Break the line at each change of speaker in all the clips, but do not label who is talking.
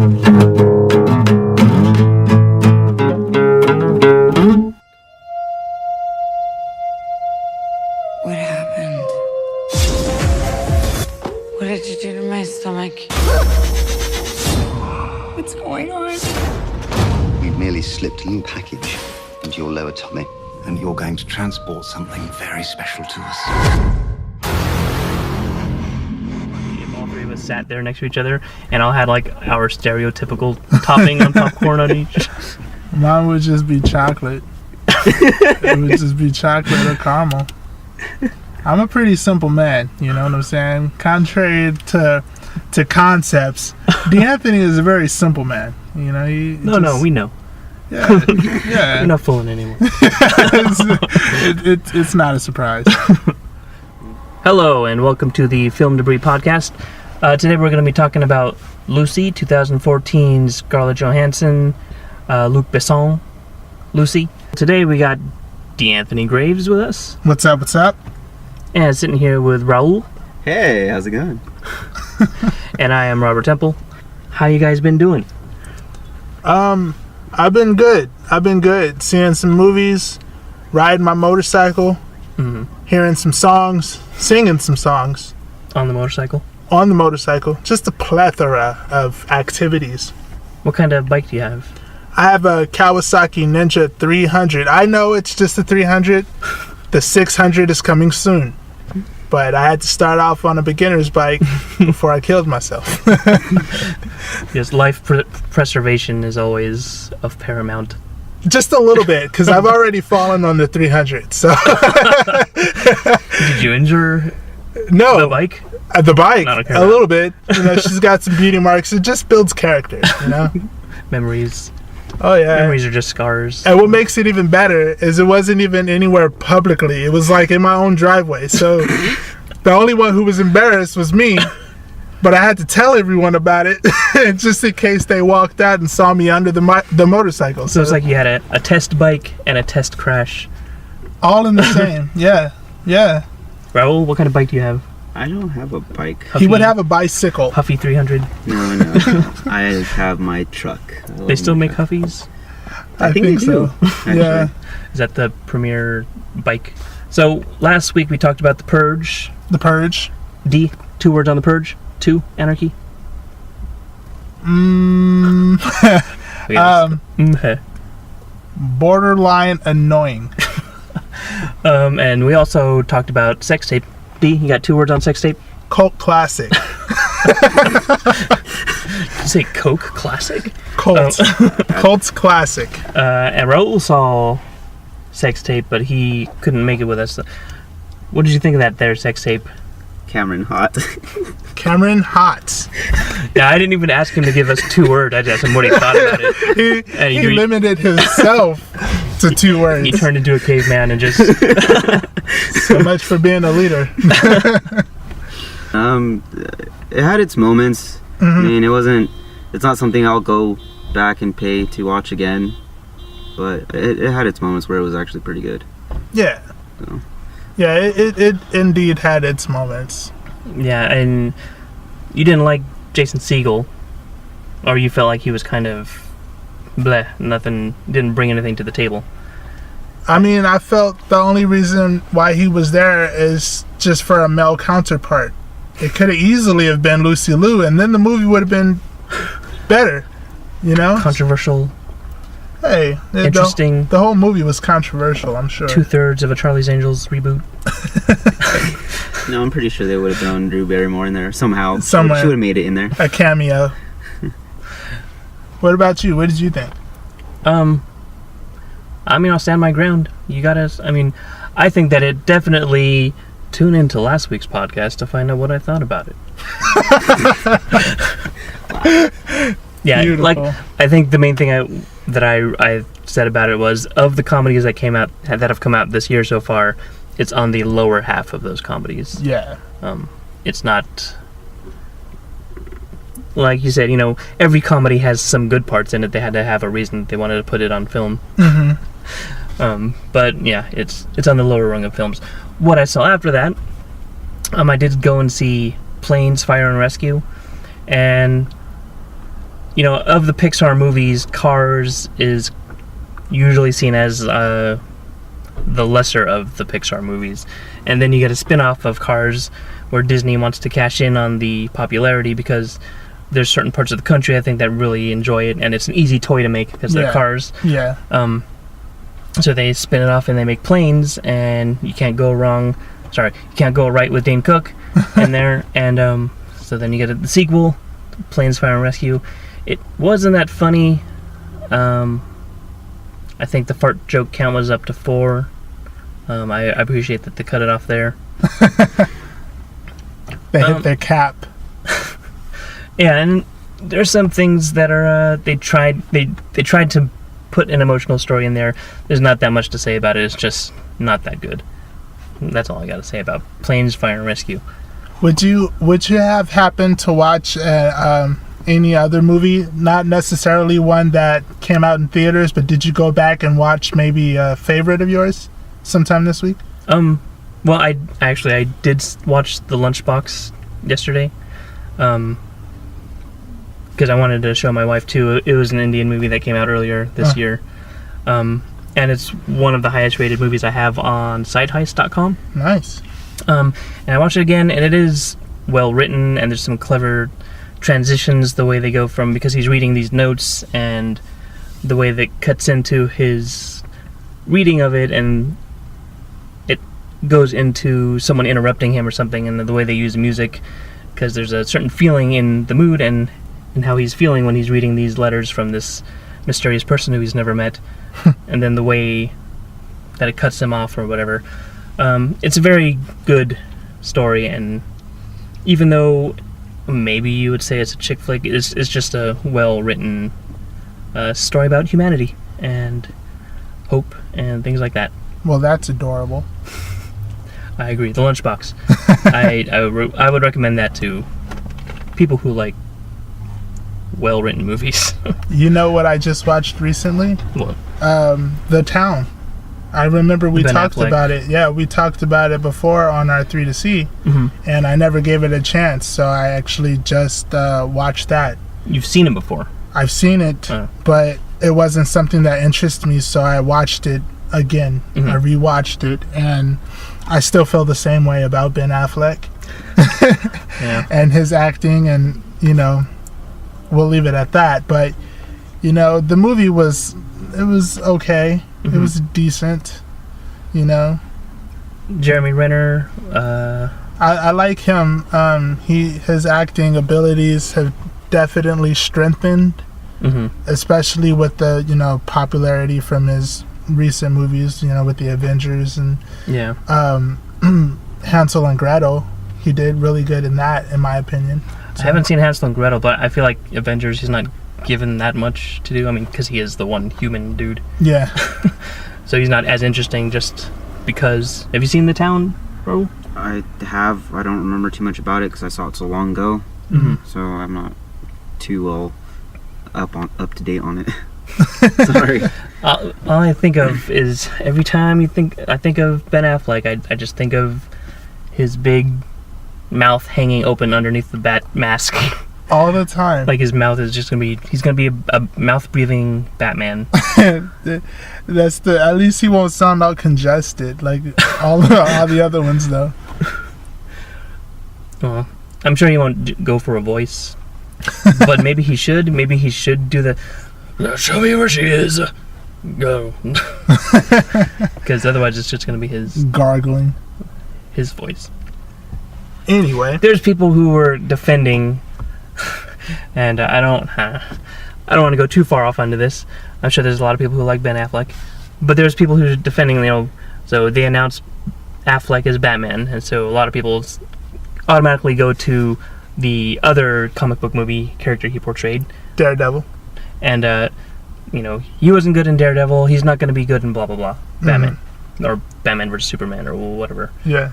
What happened? What did you do to my stomach? What's going on?
We've merely slipped a little package into your lower tummy.
And you're going to transport something very special to us.
If all three of us sat there next to each other and all had like our stereotypical topping on popcorn on each.
Mine would just be chocolate. It would just be chocolate or caramel. I'm a pretty simple man, you know what I'm saying? Contrary to concepts, Deanthony is a very simple man. You know,
No, we know.
Yeah.
You're not fooling anyone.
it's not a surprise.
Hello, and welcome to the Film Debris Podcast. Today we're going to be talking about Lucy, 2014's Scarlett Johansson, Luc Besson, Lucy. Today we got Deanthony Graves with us.
What's up? What's up?
And sitting here with Raul.
Hey, how's it going?
And I am Robert Temple. How you guys been doing?
I've been good. Seeing some movies, riding my motorcycle, hearing some songs, singing some songs.
On the motorcycle?
On the motorcycle. Just a plethora of activities.
What kind of bike do you have?
I have a Kawasaki Ninja 300. I know it's just a 300. The 600 is coming soon. But I had to start off on a beginner's bike before I killed myself.
Yes, life preservation is always of paramount.
Just a little bit, because I've already fallen on the 300. So,
did you injure
no,
the bike?
The bike,
Okay.
a little bit. You know, she's got some beauty marks. It just builds character. You know,
Memories.
Oh yeah.
Memories are just scars.
And what makes it even better is it wasn't even anywhere publicly. It was like in my own driveway. So the only one who was embarrassed was me. But I had to tell everyone about it just in case they walked out and saw me under the motorcycle.
So it's like you had a test bike and a test crash.
All in the same. Yeah.
Raul, what kind of bike do you have?
I don't have a bike.
He would have a bicycle.
Huffy 300.
No. I have my truck.
They still make Huffies?
I think
they
so.
do. Actually.
Yeah.
Is that the premier bike? So last week we talked about The Purge.
The Purge.
D, 2 words on The Purge. 2, Anarchy.
Borderline annoying.
And we also talked about Sex Tape. D, you got 2 words on Sex Tape?
Cult classic.
Did you say Coke classic?
Cult. Cult's classic.
And Raul saw Sex Tape, but he couldn't make it with us. What did you think of that there, Sex Tape?
Cameron Hot.
Cameron Hot.
Yeah, I didn't even ask him to give us 2 words. I just asked him what he thought about it.
He limited himself to 2 words.
He turned into a caveman and just...
So much for being a leader.
It had its moments. I mean, it's not something I'll go back and pay to watch again. But it had its moments where it was actually pretty good.
Yeah.
So.
Yeah, it indeed had its moments.
Yeah, and you didn't like Jason Segel, or you felt like he was kind of bleh, nothing, didn't bring anything to the table.
I mean, I felt the only reason why he was there is just for a male counterpart. It could have easily have been Lucy Liu, and then the movie would have been better, you know?
Controversial.
Hey,
interesting.
The whole movie was controversial, I'm sure.
2/3 of a Charlie's Angels reboot.
No, I'm pretty sure they would have thrown Drew Barrymore in there somehow.
Somewhere.
She would have made it in there.
A cameo. What about you? What did you think?
I mean, I'll stand my ground. You gotta, I think that it definitely tune into last week's podcast to find out what I thought about it. Yeah,
Beautiful.
like, I think the main thing that I said about it was, of the comedies that have come out this year so far, it's on the lower half of those comedies.
Yeah.
It's not, like you said, every comedy has some good parts in it. They had to have a reason that they wanted to put it on film. But yeah, it's on the lower rung of films. What I saw after that, I did go and see Planes, Fire and Rescue, and you know, of the Pixar movies, Cars is usually seen as the lesser of the Pixar movies. And then you get a spin-off of Cars where Disney wants to cash in on the popularity because there's certain parts of the country, I think, that really enjoy it, and it's an easy toy to make because they're cars.
Yeah.
So they spin it off and they make Planes, and you can't go wrong. Sorry, you can't go right with Dane Cook in there. And so then you get the sequel, Planes, Fire and Rescue. It wasn't that funny. I think the fart joke count was up to 4. I appreciate that they cut it off there.
They hit their cap.
Yeah, and there's some things that are they tried to put an emotional story in there. There's not that much to say about it. It's just not that good. That's all I got to say about Planes, Fire and Rescue.
Would you have happened to watch any other movie? Not necessarily one that came out in theaters, but did you go back and watch maybe a favorite of yours sometime this week?
Well, I did watch the Lunchbox yesterday. Because I wanted to show my wife too. It was an Indian movie that came out earlier this year. And it's one of the highest rated movies I have on sideheist.com.
Nice.
And I watched it again, and it is well written, and there's some clever transitions the way they go from, because he's reading these notes, and the way that cuts into his reading of it, and it goes into someone interrupting him or something, and the way they use music, because there's a certain feeling in the mood and how he's feeling when he's reading these letters from this mysterious person who he's never met, and then the way that it cuts him off or whatever. It's a very good story, and even though maybe you would say it's a chick flick, it's just a well-written story about humanity and hope and things like that.
Well, that's adorable.
I agree. The Lunchbox. I would recommend that to people who like well-written movies.
You know what I just watched recently?
What?
The Town. I remember we talked
Affleck.
about it. Yeah, we talked about it before on our 3 to See, and I never gave it a chance, so I actually just watched that.
You've seen it before.
I've seen it, but it wasn't something that interested me, so I watched it again. I rewatched it, and I still feel the same way about Ben Affleck and his acting, and, you know, we'll leave it at that. But, you know, the movie was okay. It was decent, you know.
Jeremy Renner.
I like him. His acting abilities have definitely strengthened, especially with the, you know, popularity from his recent movies, you know, with the Avengers and Hansel and Gretel. He did really good in that, in my opinion.
I haven't seen Hansel and Gretel, but I feel like Avengers, he's not given that much to do. I mean, because he is the one human dude.
Yeah.
So he's not as interesting just because... Have you seen The Town, Raul?
I have. I don't remember too much about it because I saw it so long ago. So I'm not too well up to date on it. Sorry.
All I think of is every time I think of Ben Affleck, I just think of his big mouth hanging open underneath the bat mask.
All the time.
Like his mouth is just he's gonna be a mouth-breathing Batman.
That's at least he won't sound all congested like all the other ones, though.
Well, I'm sure he won't go for a voice, but maybe he should. Maybe he should do the "Now show me where she is." Go. Because otherwise, it's just gonna be his
gargling,
his voice.
Anyway,
there's people who were defending, and I don't want to go too far off onto this. I'm sure there's a lot of people who like Ben Affleck, but there's people who are defending, you know, so they announced Affleck as Batman, and so a lot of people automatically go to the other comic book movie character he portrayed,
Daredevil,
and you know, he wasn't good in Daredevil, he's not going to be good in blah blah blah, Batman, or Batman vs Superman, or whatever.
Yeah.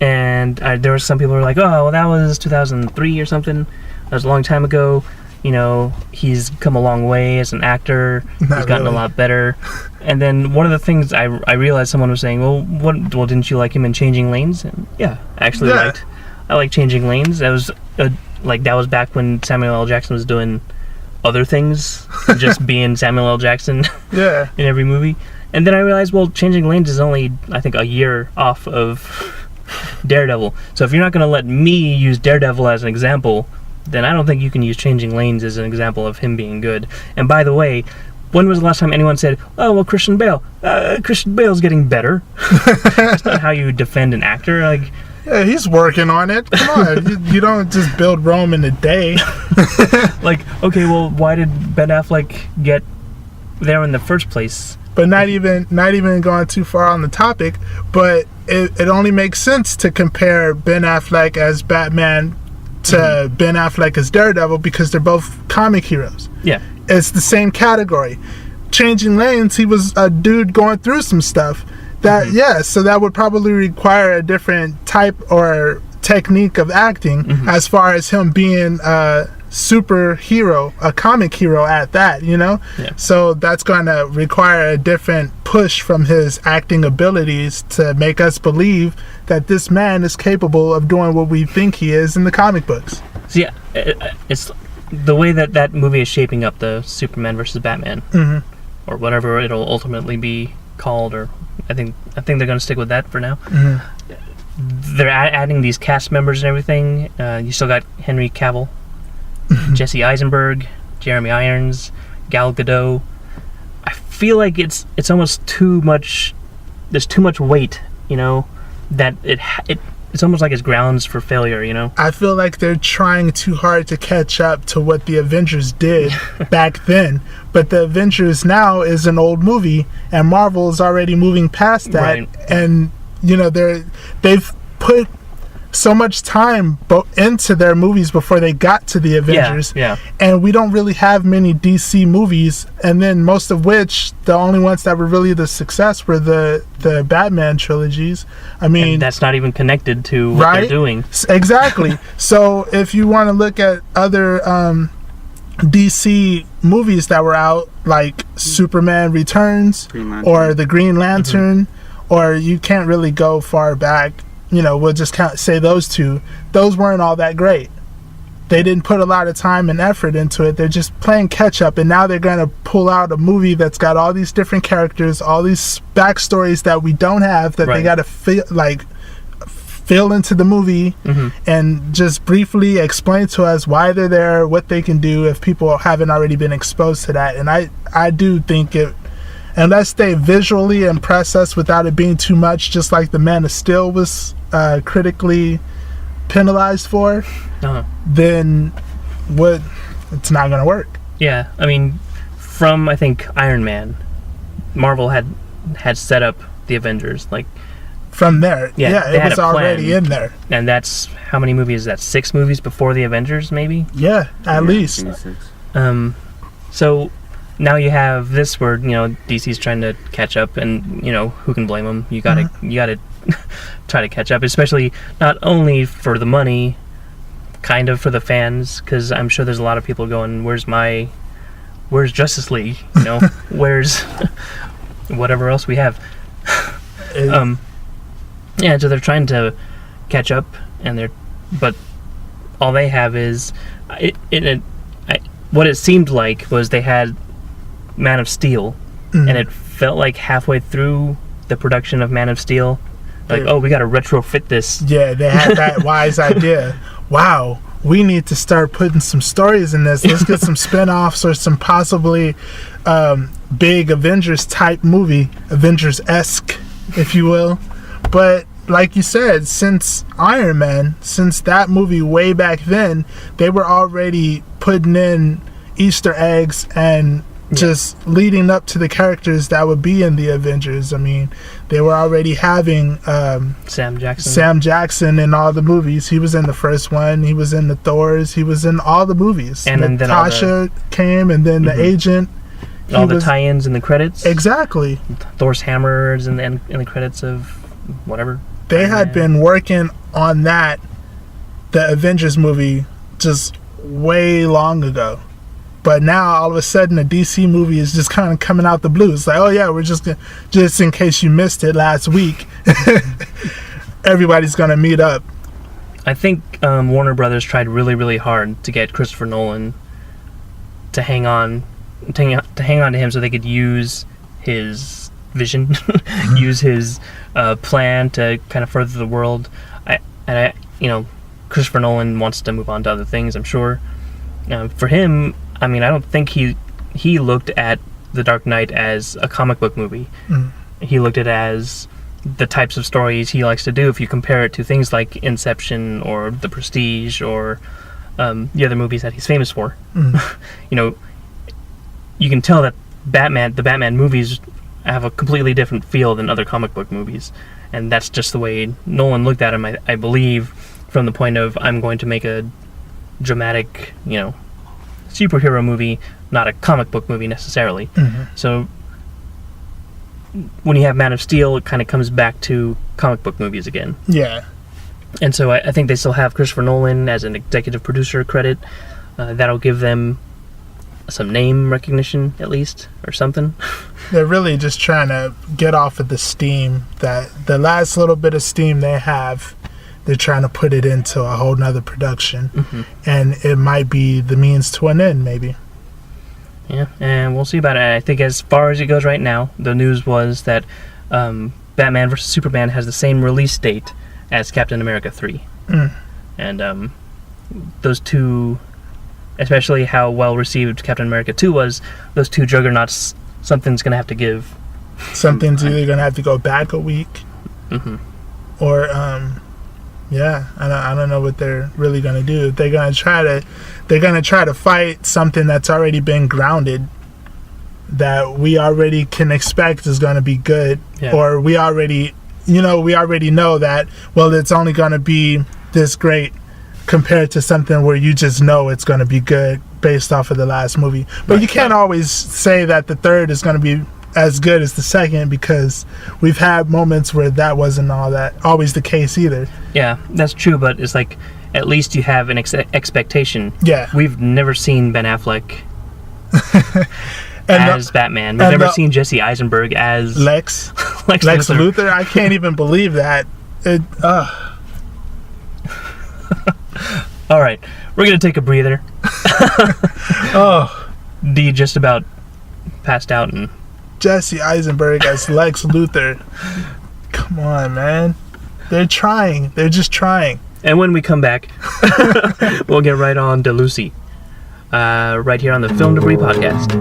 And there were some people who were like, oh, well, that was 2003 or something. That was a long time ago. You know, he's come a long way as an actor. He's gotten a lot better. And then one of the things I realized someone was saying, well, didn't you like him in Changing Lanes? And yeah, I actually I like Changing Lanes. That was a like that was back when Samuel L. Jackson was doing other things, just being Samuel L. Jackson
Yeah.
in every movie. And then I realized, well, Changing Lanes is only, I think, a year off of Daredevil. So if you're not going to let me use Daredevil as an example, then I don't think you can use Changing Lanes as an example of him being good. And by the way, when was the last time anyone said, oh, well, Christian Bale? Christian Bale's getting better. That's not how you defend an actor. Like,
Yeah, he's working on it. Come on, you don't just build Rome in a day.
like, okay, well, why did Ben Affleck get there in the first place?
But not even going too far on the topic, but it only makes sense to compare Ben Affleck as Batman to Ben Affleck as Daredevil because they're both comic heroes.
Yeah.
It's the same category. Changing Lanes, he was a dude going through some stuff. That so that would probably require a different type or technique of acting as far as him being a superhero, a comic hero at that, you know?
Yeah.
So that's going to require a different push from his acting abilities to make us believe that this man is capable of doing what we think he is in the comic books.
So yeah, it's the way that movie is shaping up, the Superman versus Batman, or whatever it'll ultimately be called, or I think they're going to stick with that for now. They're adding these cast members and everything. You still got Henry Cavill, Jesse Eisenberg, Jeremy Irons, Gal Gadot. I feel like it's almost too much. There's too much weight, you know, that it's almost like it's grounds for failure, you know?
I feel like they're trying too hard to catch up to what the Avengers did back then. But the Avengers now is an old movie, and Marvel is already moving past that.
Right.
And, you know, they've put so much time into their movies before they got to the Avengers.
Yeah.
And we don't really have many DC movies, and then most of which, the only ones that were really the success were the Batman trilogies. I mean,
And that's not even connected to what they're doing.
Exactly. So if you want to look at other DC movies that were out, like Superman Returns or the Green Lantern, or you can't really go far back, you know, we'll just say those two. Those weren't all that great. They didn't put a lot of time and effort into it. They're just playing catch up, and now they're going to pull out a movie that's got all these different characters, all these backstories that we don't have, that they got to fill into the movie and just briefly explain to us why they're there, what they can do if people haven't already been exposed to that. And I do think unless they visually impress us without it being too much, just like the Man of Steel was critically penalized for, then it's not going to work.
Yeah, I mean, from I think Iron Man, Marvel had set up the Avengers, like
from there.
Yeah,
It was already in there.
And that's how many movies is that? 6 movies before the Avengers, maybe?
Yeah, at least.
So now you have this where, you know, DC's trying to catch up, and, you know, who can blame them? You gotta try to catch up, especially not only for the money, kind of for the fans, because I'm sure there's a lot of people going, where's Justice League? You know, where's whatever else we have? Yeah, so they're trying to catch up, but all they have is what it seemed like was they had Man of Steel, and it felt like halfway through the production of Man of Steel, like, we got to retrofit this.
Yeah, they had that wise idea. Wow, we need to start putting some stories in this. Let's get some spin-offs or some possibly big Avengers type movie, Avengers-esque, if you will. But like you said, since Iron Man, since that movie way back then, they were already putting in Easter eggs and just leading up to the characters that would be in the Avengers. I mean, they were already having Sam Jackson in all the movies. He was in the first one. He was in the Thors. He was in all the movies.
And then
Natasha came, and then the agent.
All the tie-ins in the credits.
Exactly.
Thor's hammer is in the credits of whatever.
They had been working on that, the Avengers movie, just way long ago. But now, all of a sudden, a DC movie is just kind of coming out the blue. It's like, oh yeah, we're just in case you missed it last week, everybody's going to meet up.
I think Warner Brothers tried really, really hard to get Christopher Nolan to hang on to him so they could use his vision, use his plan to kind of further the world. Christopher Nolan wants to move on to other things, I'm sure. For him, I mean, I don't think he looked at The Dark Knight as a comic book movie. He looked at it as the types of stories he likes to do. If you compare it to things like Inception or The Prestige or the other movies that he's famous for, you can tell that the Batman movies have a completely different feel than other comic book movies, and that's just the way Nolan looked at him. I believe, from the point of, I'm going to make a dramatic, superhero movie, not a comic book movie necessarily. So when you have Man of Steel, it kind of comes back to comic book movies again.
Yeah.
And so I think they still have Christopher Nolan as an executive producer credit. That'll give them some name recognition, at least, or something.
They're really just trying to get off of the steam, that the last little bit of steam they have, they're trying to put it into a whole nother production. And it might be the means to an end, maybe.
Yeah, and we'll see about it. I think as far as it goes right now, the news was that Batman vs. Superman has the same release date as Captain America 3. And those two, especially how well received Captain America 2 was, those two juggernauts, something's going to have to give.
Something's either going to have to go back a week, or I don't know what they're really going to do. They're going to try to fight something that's already been grounded, that we already can expect is going to be good, or we already know that, well, it's only going to be this great compared to something where you just know it's going to be good based off of the last movie. But you can't always say that the third is going to be as good as the second, because we've had moments where that wasn't always the case either. Yeah,
that's true, but it's like, at least you have an expectation.
Yeah.
We've never seen Ben Affleck as Batman. We've never seen Jesse Eisenberg as
Lex Luthor. I can't even believe that.
All right, we're going to take a breather. Dee just about passed out. And
Jesse Eisenberg as Lex Luthor. Come on, man. They're trying. They're just trying.
And when we come back, we'll get right on to Lucy. Right here on the Film Debris Podcast.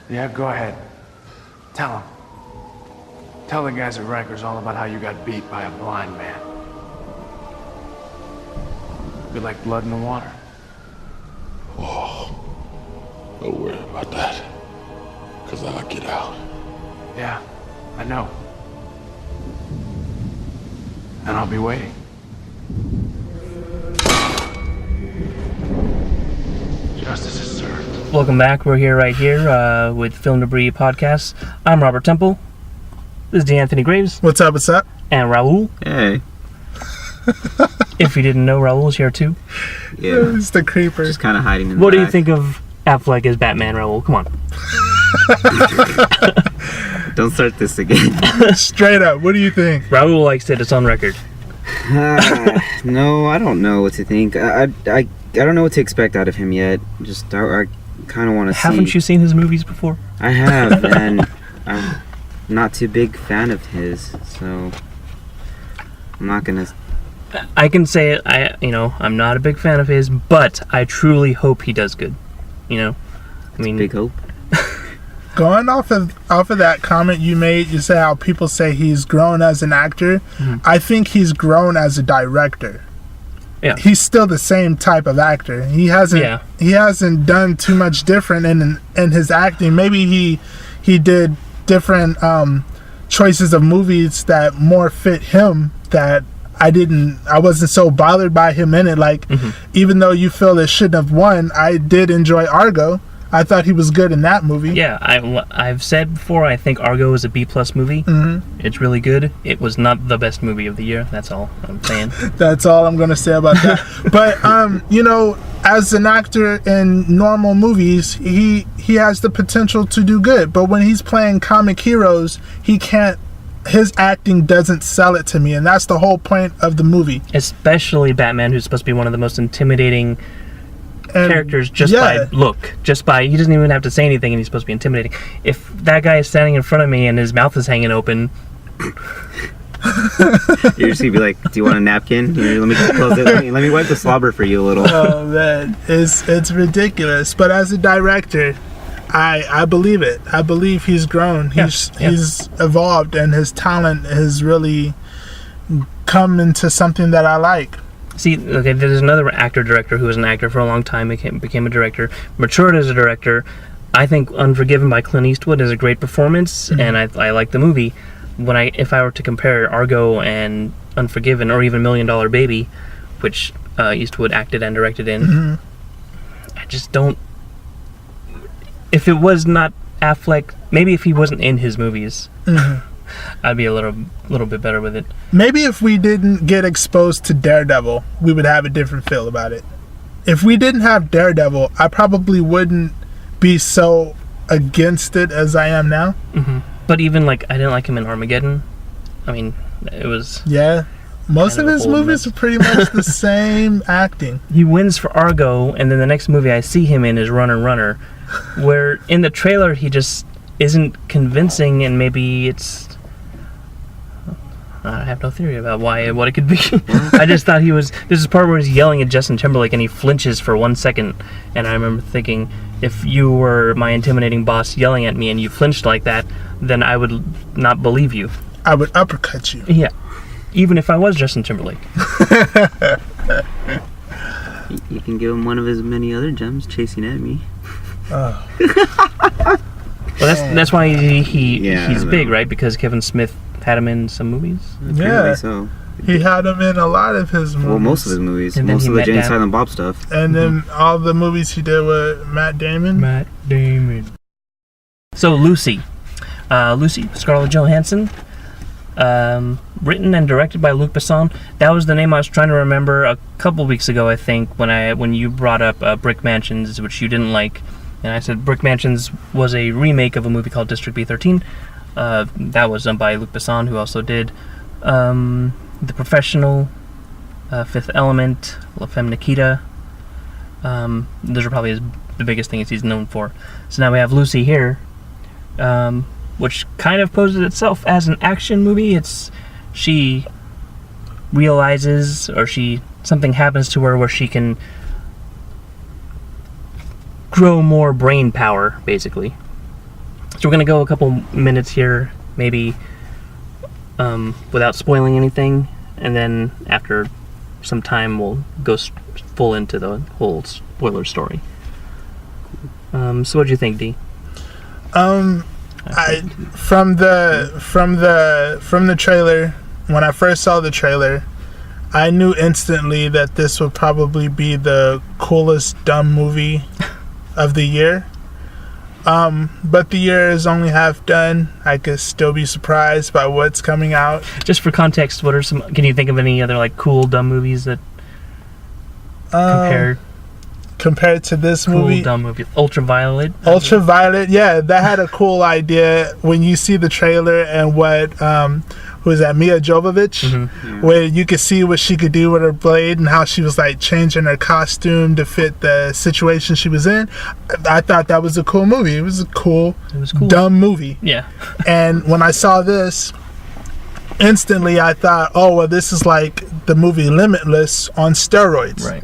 Yeah, go ahead. Tell him. Tell the guys at Rikers all about how you got beat by a blind man. Be like blood in the water.
Oh, don't worry about that. 'Cause I'll get out.
Yeah, I know. And I'll be waiting. Justice is served.
Welcome back. We're here right here with Film Debris Podcast. I'm Robert Temple. This is Deanthony Graves.
What's up, what's up?
And Raul.
Hey.
If you didn't know, Raul's here too.
Yeah.
He's the creeper.
Just kind of hiding in the
What do you
back.
think of Affleck as Batman, Raul? Come on.
Don't start this again.
Straight up, what do you think?
Raul likes it. It's on record.
No, I don't know what to think. I don't know what to expect out of him yet. Just I kind of want to see.
Haven't you seen his movies before?
I have, and I'm not too big fan of his, so I'm not gonna.
I can say it. I'm not a big fan of his, but I truly hope he does good. I mean,
Big hope.
Going off of that comment you made, you say how people say he's grown as an actor. I think he's grown as a director.
Yeah.
He's still the same type of actor. He hasn't done too much different in his acting. Maybe he did different choices of movies that more fit him, that I wasn't so bothered by him in it. Like, even though you feel it shouldn't have won, I did enjoy Argo. I thought he was good in that movie.
Yeah, I've said before, I think Argo is a B+ movie. It's really good. It was not the best movie of the year. That's all I'm saying.
That's all I'm going to say about that. But, as an actor in normal movies, he has the potential to do good. But when he's playing comic heroes, he can't his acting doesn't sell it to me, and that's the whole point of the movie.
Especially Batman, who's supposed to be one of the most intimidating characters just by look. Just by, he doesn't even have to say anything and he's supposed to be intimidating. If that guy is standing in front of me and his mouth is hanging open...
You're just gonna be like, do you want a napkin? Here, let me close it. Let me wipe the slobber for you a little.
Oh man, it's ridiculous. But as a director, I believe it. I believe he's grown. He's evolved, and his talent has really come into something that I like.
See, okay, there's another actor-director who was an actor for a long time, became a director, matured as a director. I think Unforgiven by Clint Eastwood is a great performance, and I like the movie. If I were to compare Argo and Unforgiven, or even $1 Million Baby, which Eastwood acted and directed in, I just don't. If it was not Affleck, maybe if he wasn't in his movies, I'd be a little bit better with it.
Maybe if we didn't get exposed to Daredevil, we would have a different feel about it. If we didn't have Daredevil, I probably wouldn't be so against it as I am now.
But even I didn't like him in Armageddon. I mean, it was...
Yeah. Most of his movies are pretty much the same acting.
He wins for Argo, and then the next movie I see him in is Runner, where in the trailer he just isn't convincing, and maybe it's... I have no theory about what it could be. I just thought he was... There's this part where he's yelling at Justin Timberlake, and he flinches for 1 second, and I remember thinking, if you were my intimidating boss yelling at me and you flinched like that, then I would not believe you.
I would uppercut you.
Yeah. Even if I was Justin Timberlake.
You can give him one of his many other gems, Chasing at Me.
Oh.
Well, that's why he's big, right? Because Kevin Smith had him in some movies.
Yeah.
So.
He had him in a lot of his movies.
Well, most of his movies.
And
most of the Jay and Silent Bob stuff.
And then all the movies he did with Matt Damon.
So Lucy, Scarlett Johansson, written and directed by Luc Besson. That was the name I was trying to remember a couple weeks ago, I think, when you brought up Brick Mansions, which you didn't like, and I said Brick Mansions was a remake of a movie called District B13. That was done by Luc Besson, who also did The Professional, Fifth Element, La Femme Nikita. Those are probably the biggest things he's known for. So now we have Lucy here, which kind of poses itself as an action movie. She realizes, or something happens to her where she can grow more brain power, basically. So we're going to go a couple minutes here, maybe without spoiling anything, and then after some time we'll go full into the whole spoiler story. So what do you think, D?
From the trailer, when I first saw the trailer, I knew instantly that this would probably be the coolest dumb movie of the year. But the year is only half done. I could still be surprised by what's coming out.
Just for context, can you think of any other cool dumb movies that
compared to this
cool
movie?
Dumb movie, Ultraviolet,
yeah, that had a cool idea. When you see the trailer and what who is that, Mia Jovovich, where you could see what she could do with her blade and how she was changing her costume to fit the situation she was in. I thought that was a cool movie. It was cool. Dumb movie.
Yeah.
And when I saw this, instantly I thought, oh well, this is like the movie Limitless on steroids.
Right.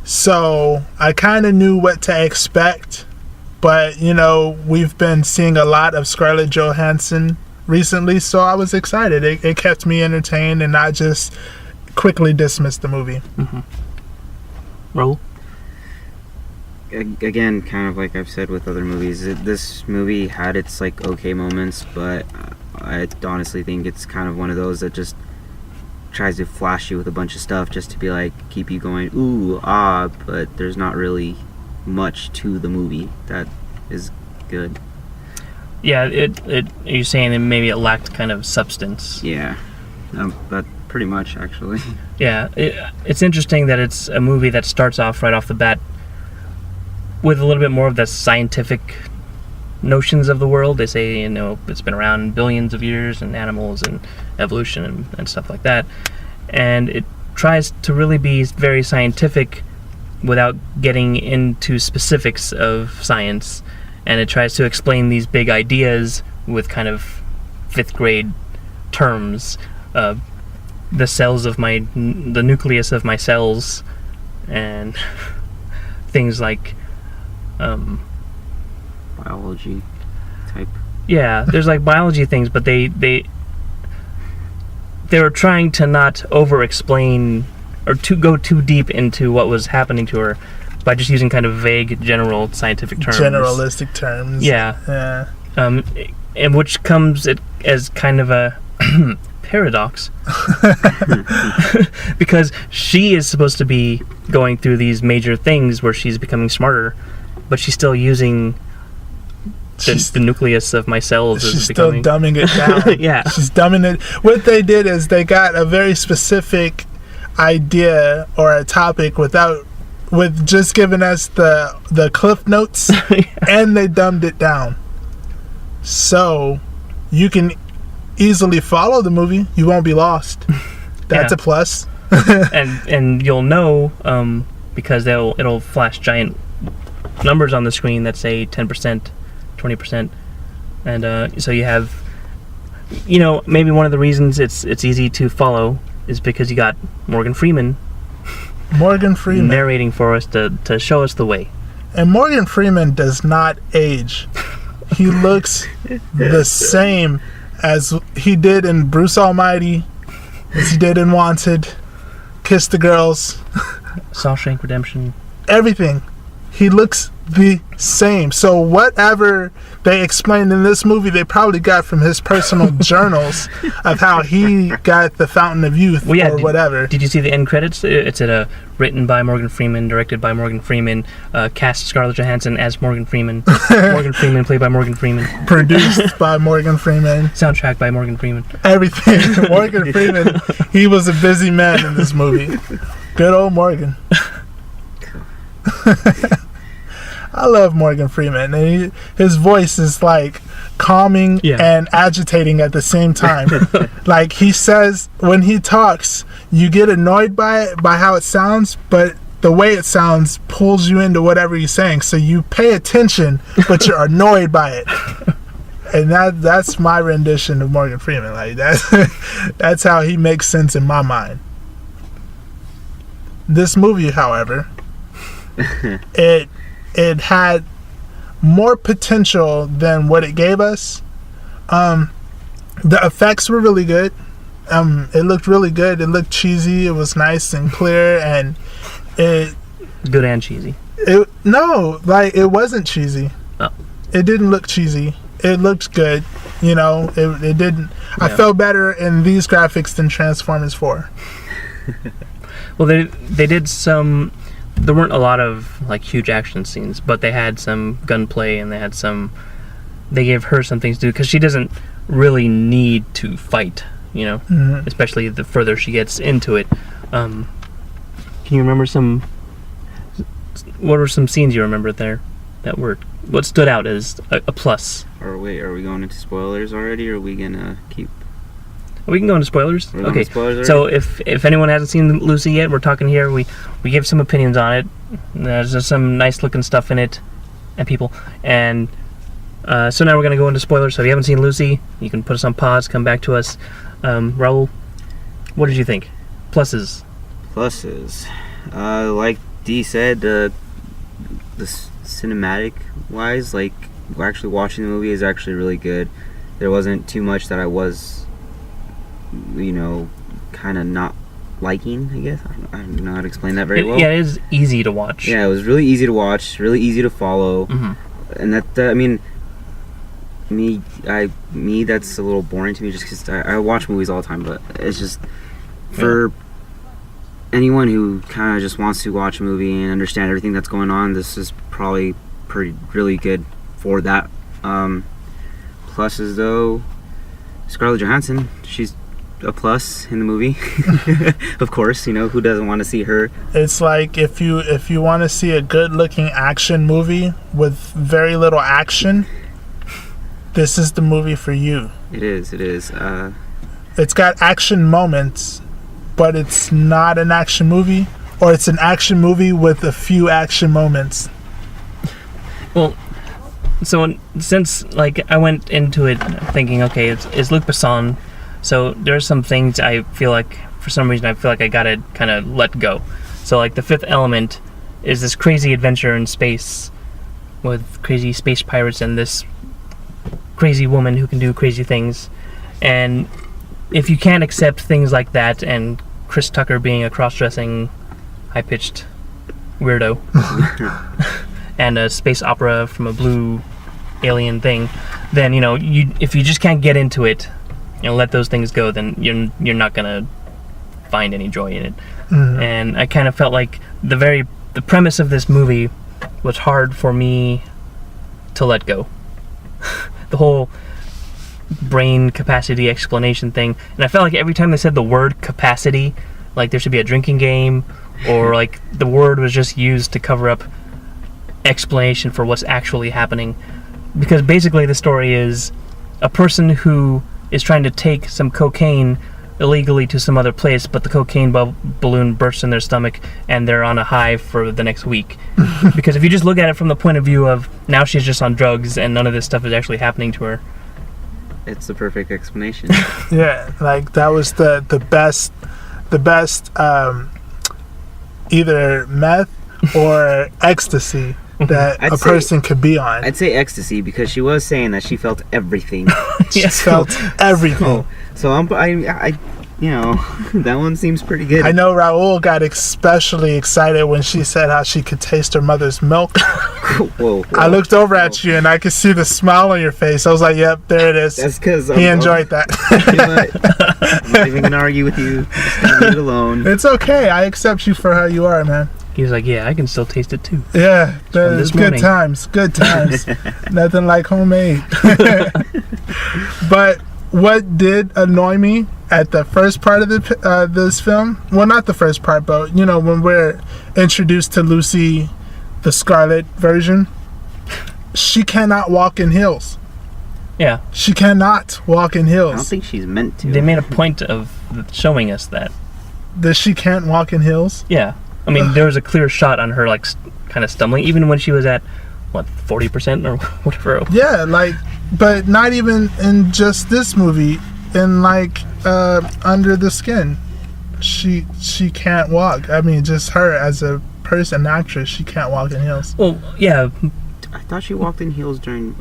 So I kind of knew what to expect, but we've been seeing a lot of Scarlett Johansson recently, so I was excited. It kept me entertained, and I just quickly dismissed the movie.
Raul?
Again, kind of like I've said with other movies, this movie had its okay moments, but I honestly think it's kind of one of those that just tries to flash you with a bunch of stuff just to be keep you going ooh ah, but there's not really much to the movie that is good.
Yeah, you're saying that maybe it lacked kind of substance.
Yeah, that pretty much actually.
Yeah, it's interesting that it's a movie that starts off right off the bat with a little bit more of the scientific notions of the world. They say, it's been around billions of years, and animals and evolution and stuff like that. And it tries to really be very scientific without getting into specifics of science. And it tries to explain these big ideas with kind of 5th grade terms. The nucleus of my cells, and things like
biology type.
Yeah, there's like biology things, but they were trying to not over-explain or to go too deep into what was happening to her by just using kind of vague, general scientific terms.
Generalistic terms.
Yeah. And which comes as kind of a paradox. Because she is supposed to be going through these major things where she's becoming smarter, but she's still using the nucleus of my cells.
She's still dumbing it down.
Yeah.
She's dumbing it. What they did is they got a very specific idea or a topic with just giving us the cliff notes, and they dumbed it down. So you can easily follow the movie. You won't be lost. That's a plus.
and you'll know because it'll flash giant numbers on the screen that say 10%, 20%, and so you have, maybe one of the reasons it's easy to follow is because you got Morgan Freeman narrating for us to show us the way.
And Morgan Freeman does not age. He looks the same as he did in Bruce Almighty, as he did in Wanted, Kiss the Girls,
Shawshank Redemption,
everything. He looks the same. So whatever they explained in this movie, they probably got from his personal journals of how he got the Fountain of Youth or whatever.
Did you see the end credits? It's written by Morgan Freeman, directed by Morgan Freeman, cast Scarlett Johansson as Morgan Freeman, Morgan Freeman played by Morgan Freeman,
produced by Morgan Freeman,
soundtrack by Morgan Freeman.
Everything. Morgan Freeman, he was a busy man in this movie. Good old Morgan. I love Morgan Freeman, and his voice is like calming and agitating at the same time. Like he says, when he talks, you get annoyed by it, by how it sounds, but the way it sounds pulls you into whatever he's saying. So you pay attention, but you're annoyed by it. And that's my rendition of Morgan Freeman. Like that's how he makes sense in my mind. This movie, however, it had more potential than what it gave us. The effects were really good. It looked really good. It looked cheesy. It was nice and clear, and it
good and cheesy.
It wasn't cheesy.
Oh.
It didn't look cheesy. It looked good. It didn't. Yeah. I felt better in these graphics than Transformers 4.
Well, they did some. There weren't a lot of like huge action scenes, but they had some gunplay, and they gave her some things to do because she doesn't really need to fight,
Mm-hmm.
especially the further she gets into it. Can you remember what were some scenes you remember there what stood out as a plus?
Are we going into spoilers already, or are we gonna keep?
We can go into spoilers.
Okay. Spoilers
so if anyone hasn't seen Lucy yet, we're talking here. We give some opinions on it. There's some nice looking stuff in it, and people. And so now we're gonna go into spoilers. So if you haven't seen Lucy, you can put us on pause, come back to us. Raul, what did you think? Pluses.
Like Dee said, the cinematic wise, like actually watching the movie is actually really good. There wasn't too much that I was kind of not liking, I guess. I don't know how to explain that very well.
Yeah, it is easy to watch.
Yeah, it was really easy to watch, really easy to follow.
Mm-hmm.
And that, me, that's a little boring to me just because I watch movies all the time, but it's just for anyone who kind of just wants to watch a movie and understand everything that's going on, this is probably really good for that. Pluses, though, Scarlett Johansson, she's a plus in the movie. Of course, who doesn't want to see her?
It's like if you want to see a good looking action movie with very little action, this is the movie for you.
It is.
It's got action moments, but it's not an action movie, or it's an action movie with a few action moments.
Well, so since like I went into it thinking, okay, it's Luc Besson, so there's some things I feel like for some reason I feel like I gotta kind of let go. So like The Fifth Element is this crazy adventure in space with crazy space pirates and this crazy woman who can do crazy things, and if you can't accept things like that and Chris Tucker being a cross-dressing, high-pitched weirdo and a space opera from a blue alien thing, then if you just can't get into it and let those things go, then you're not gonna find any joy in it. And I kind of felt like the premise of this movie was hard for me to let go. The whole brain capacity explanation thing, and I felt like every time they said the word capacity, like there should be a drinking game, or like the word was just used to cover up explanation for what's actually happening. Because basically the story is a person who is trying to take some cocaine illegally to some other place, but the cocaine balloon bursts in their stomach and they're on a high for the next week. Because if you just look at it from the point of view of now she's just on drugs and none of this stuff is actually happening to her,
it's the perfect explanation.
Yeah, like that was the best either meth or ecstasy that a person could be on.
I'd say ecstasy, because she was saying that she felt everything.
She felt everything.
So I that one seems pretty good.
I know Raul got especially excited when she said how she could taste her mother's milk.
Whoa.
I looked over at you and I could see the smile on your face. I was like, yep, there it is.
That's because
he enjoyed that.
You know what? I'm not even going to argue with you. Just leave it alone.
It's okay. I accept you for how you are, man.
he was like, yeah, I can still taste it too.
Yeah, good times. Nothing like homemade. But what did annoy me at the first part of this film, well, not the first part, but when we're introduced to Lucy, the Scarlett version, she cannot walk in heels.
Yeah,
she cannot walk in heels.
I don't think she's meant to.
They made a point of showing us that
she can't walk in heels.
Yeah, I mean, there was a clear shot on her like kind of stumbling, even when she was at 40% or whatever.
Yeah, but not even in just this movie. In Under the Skin, she can't walk. I mean, just her as a person, actress, she can't walk in heels.
Well, yeah.
I thought she walked in heels during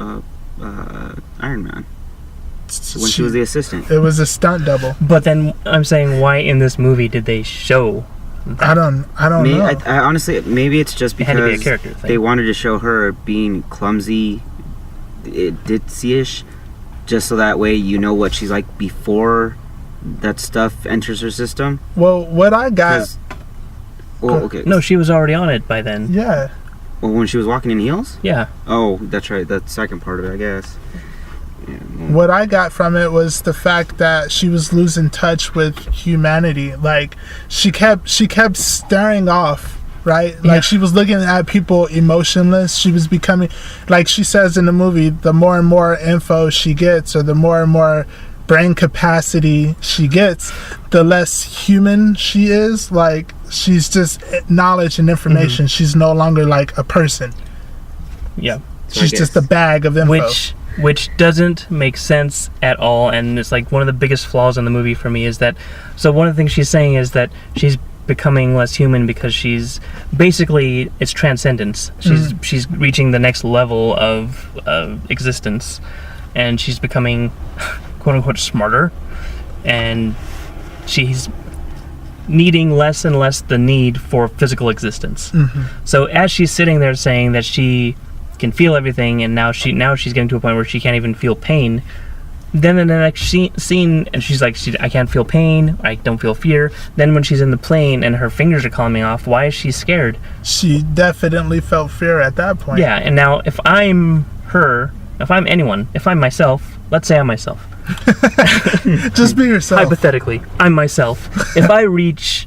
Iron Man. When she was the assistant.
It was a stunt double.
But then I'm saying, why in this movie did they show that?
I don't know.
I honestly, maybe it's just because
it had to be a character thing.
They wanted to show her being clumsy, ditzy-ish, just so that way you know what she's like before that stuff enters her system.
Well, what I got...
Well, okay.
No, she was already on it by then.
Yeah.
Well, when she was walking in heels?
Yeah.
Oh, that's right. That's the second part of it, I guess. Yeah, well.
What I got from it was the fact that she was losing touch with humanity. She kept staring off, right?
Yeah.
She was looking at people emotionless. She was becoming, like she says in the movie, the more and more info she gets, or the more and more brain capacity she gets, the less human she is. She's just knowledge and information. Mm-hmm. She's no longer like a person.
Yeah.
She's just a bag of info.
Which doesn't make sense at all, and it's one of the biggest flaws in the movie for me is that, so one of the things she's saying is that she's becoming less human because she's basically, it's transcendence. She's reaching the next level of existence, and she's becoming quote unquote smarter, and she's needing less and less the need for physical existence. Mm-hmm. So as she's sitting there saying that she can feel everything, and now she's getting to a point where she can't even feel pain, then in the next scene, and she's like, I can't feel pain, I don't feel fear. Then when she's in the plane and her fingers are coming off, why is she scared?
She definitely felt fear at that point.
Yeah, and now if I'm her, if I'm anyone, if I'm myself, let's say I'm myself.
Just be yourself.
Hypothetically, I'm myself. If I reach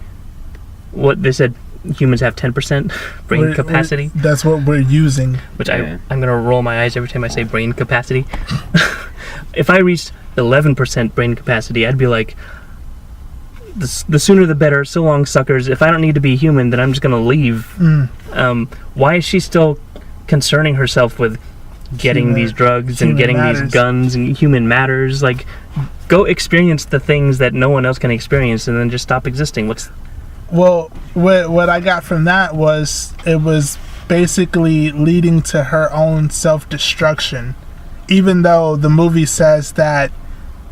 what they said, humans have 10% brain capacity.
That's what we're using.
Which I'm going to roll my eyes every time I say brain capacity. If I reached 11% brain capacity, I'd be like, the sooner the better, so long suckers. If I don't need to be human, then I'm just going to leave. Why is she still concerning herself with getting these drugs and getting these guns and human matters? Like, go experience the things that no one else can experience and then just stop existing.
Well, what I got from that was it was basically leading to her own self-destruction. Even though the movie says that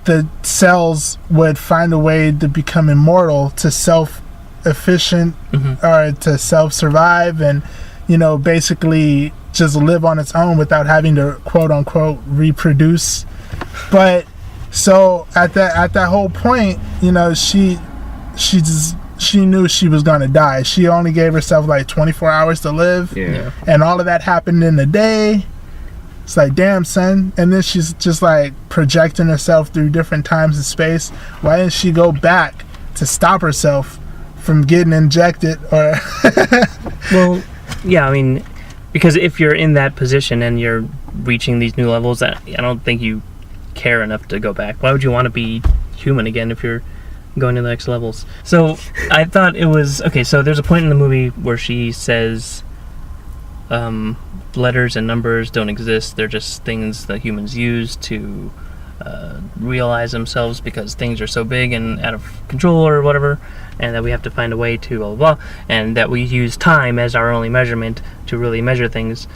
the cells would find a way to become immortal, to self-efficient, or to self-survive, and, you know, basically just live on its own without having to quote-unquote reproduce. But so at that whole point, you know, she knew she was going to die. She only gave herself like 24 hours to live.
Yeah.
And all of that happened in a day. It's like, damn, son. And then she's just like projecting herself through different times and space. Why didn't she go back to stop herself from getting injected? Or
Well, yeah, I mean, because if you're in that position and you're reaching these new levels, I don't think you care enough to go back. Why would you want to be human again if you're going to the next levels? So I thought it was okay. So there's a point in the movie where she says letters and numbers don't exist. They're just things that humans use to realize themselves because things are so big and out of control or whatever, and that we have to find a way to blah blah blah, and that we use time as our only measurement to really measure things.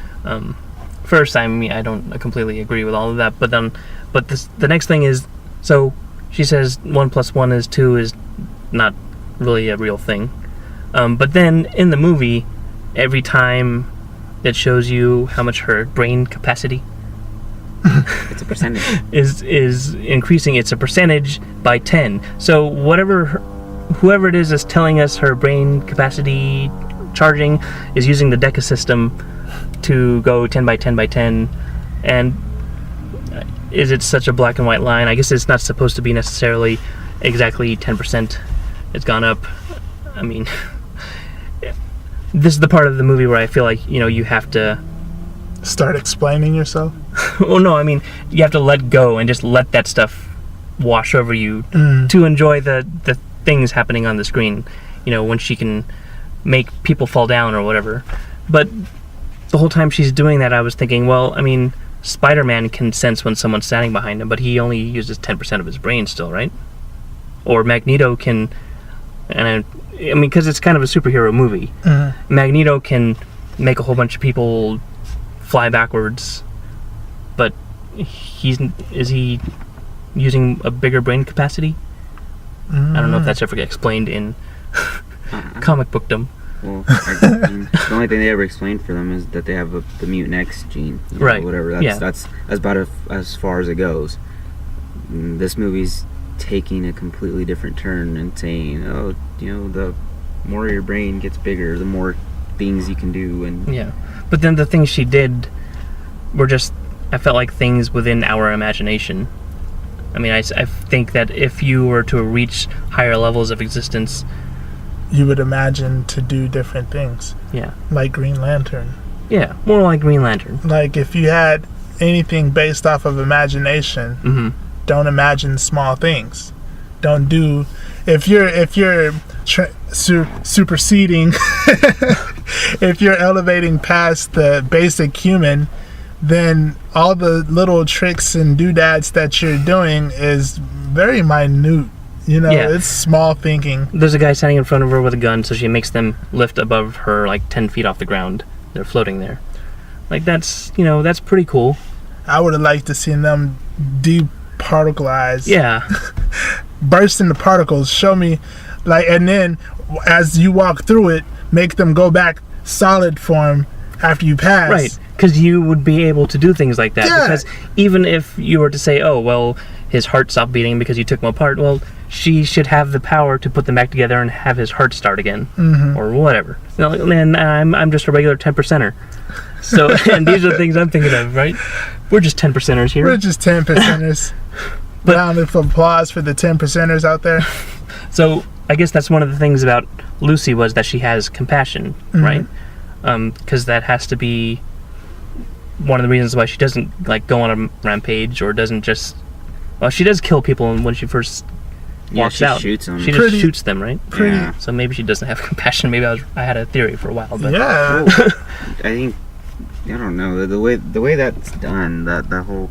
First, I mean, I don't completely agree with all of that, but the next thing is, so she says 1 + 1 is 2 is not really a real thing. But then in the movie, every time it shows you how much her brain capacity
It's a percentage.
is increasing. It's a percentage by 10. So whoever it is telling us her brain capacity charging is using the Deca system to go 10 by 10 by 10. And is it such a black and white line? I guess it's not supposed to be necessarily exactly 10%. It's gone up. I mean, this is the part of the movie where I feel like, you know, you have to
start explaining yourself.
Well, no, I mean, you have to let go and just let that stuff wash over you to enjoy the things happening on the screen. You know, when she can make people fall down or whatever. But the whole time she's doing that, I was thinking, well, I mean, Spider-Man can sense when someone's standing behind him, but he only uses 10% of his brain still, right? Or Magneto can, and I mean, because it's kind of a superhero movie. Magneto can make a whole bunch of people fly backwards, but is he using a bigger brain capacity? I don't know if that's ever explained in comic bookdom.
Well, I mean, the only thing they ever explained for them is that they have the mutant X gene,
right?
Whatever. That's about as far as it goes. This movie's taking a completely different turn and saying, oh, you know, the more your brain gets bigger, the more things you can do. And
yeah, but then the things she did were just, I felt like things within our imagination. I mean, I think that if you were to reach higher levels of existence,
you would imagine to do different things.
Yeah. Like
Green Lantern.
Yeah, more like Green Lantern.
Like, if you had anything based off of imagination, don't imagine small things. Don't do... If you're superseding... if you're elevating past the basic human, then all the little tricks and doodads that you're doing is very minute. You know, it's small thinking.
There's a guy standing in front of her with a gun, so she makes them lift above her like 10 feet off the ground. They're floating there. Like, that's, you know, that's pretty cool.
I would have liked to see them departicleize.
Yeah.
Burst into particles. Show me, like, and then as you walk through it, make them go back solid form after you pass.
Right. Because you would be able to do things like that.
Yeah.
Because even if you were to say, oh, well, his heart stopped beating because you took him apart, well, she should have the power to put them back together and have his heart start again, or whatever. And I'm just a regular 10%er. So, and these are things I'm thinking of, right? We're just 10%ers here.
We're just 10%ers. Round of applause for the 10%ers out there.
So, I guess that's one of the things about Lucy was that she has compassion, right? Because that has to be one of the reasons why she doesn't like go on a rampage or doesn't just. Well, she does kill people when she first walks
she
out.
Shoots them.
She just shoots them, right?
Yeah.
So maybe she doesn't have compassion. Maybe I had a theory for a while, but
Yeah.
I think I don't know the way that's done. That whole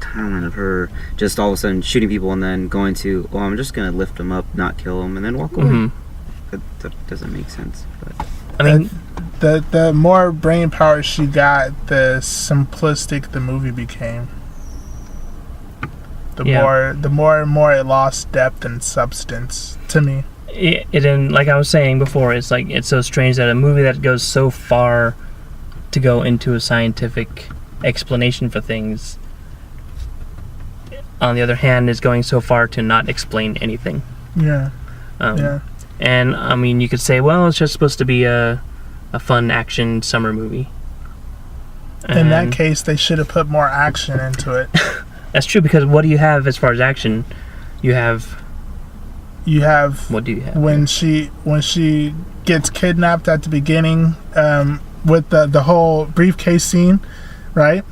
timeline of her just all of a sudden shooting people and then going to, I'm just gonna lift them up, not kill them, and then walk away. That doesn't make sense. But
I mean,
the more brain power she got, the simplistic the movie became. The more and more it lost depth and substance to me.
And like I was saying before, it's like it's so strange that a movie that goes so far to go into a scientific explanation for things, on the other hand, is going so far to not explain anything.
Yeah.
And I mean, you could say, well, it's just supposed to be a fun action summer movie.
In that case, they should have put more action into it.
That's true, because what do you have as far as action? You have. What do you have?
When she gets kidnapped at the beginning, with the whole briefcase scene, right?